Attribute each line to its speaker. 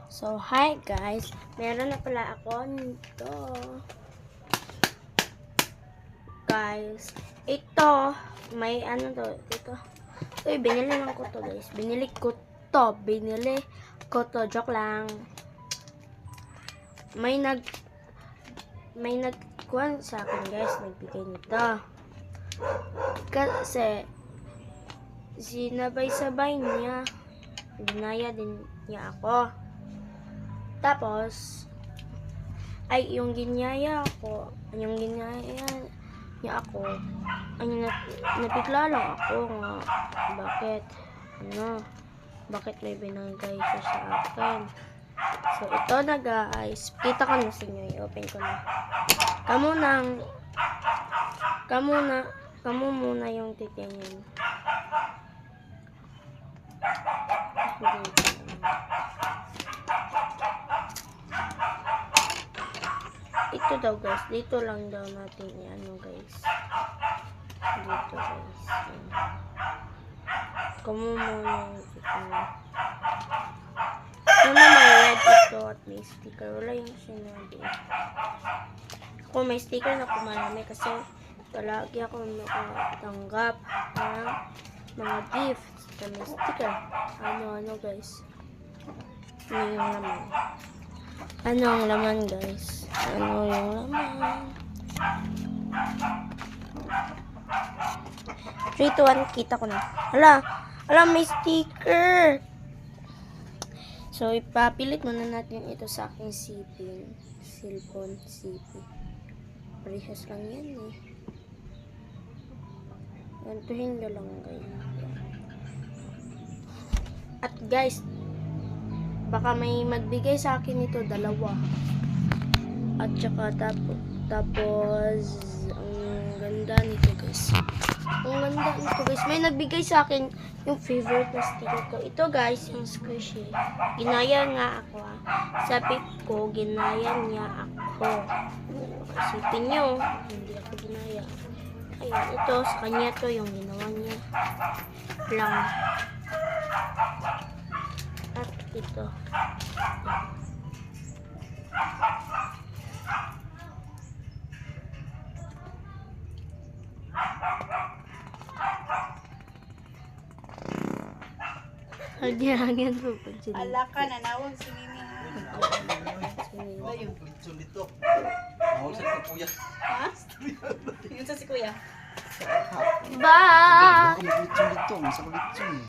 Speaker 1: So, hi guys. Meron na pala ako nito. Guys, ito, may ano to, ito. Ito, binili lang ko to guys. Binili ko to. Joke lang. May nagkuhan sa akin guys, nagbigay nito. Kasi, sinabay-sabay niya. Ginaya din niya ako. Tapos, yung ginaya niya ako, napigla lang ako nga, bakit may binigay siya sa akin. So, ito na guys, kita ko na sa inyo, i-open ko na. Kamu muna yung titingin. Ito daw guys, dito lang daw natin i-ano guys. Dito guys. Kumumuna ito. Ano may red ito at may sticker. Wala yung sinabi. Ako may sticker na kumarami kasi palagi ako nakatanggap ng mga gifts na may sticker. Ano guys. Ano yung laman? Ano ang laman guys? Ano yung laman? 3, 2, 1, kita ko na. Hala, may sticker. So, ipapilit muna natin ito sa aking cellphone CP. Parehas lang yan eh. Gantuhin na lang guys. At guys, baka may magbigay sa akin ito, 2. At saka tapos ang ganda nito guys. May nagbigay sa akin yung favorite na sticker ko. Ito guys, yung squishy. Ginaya nga ako Sabi ko, ginaya niya ako. Isipin nyo, hindi ako ginaya. Ayun, ito, sa kanya to yung ginawa niya. Lang. At ito. Hagyan po po sila.
Speaker 2: Ala ka, nanawag si Mimi. Ayun.
Speaker 3: Dito. Mahal sa kuya.
Speaker 2: Ha? Yun sa si Kuya.
Speaker 1: Bye!
Speaker 3: Dito, dito. Masakit dito.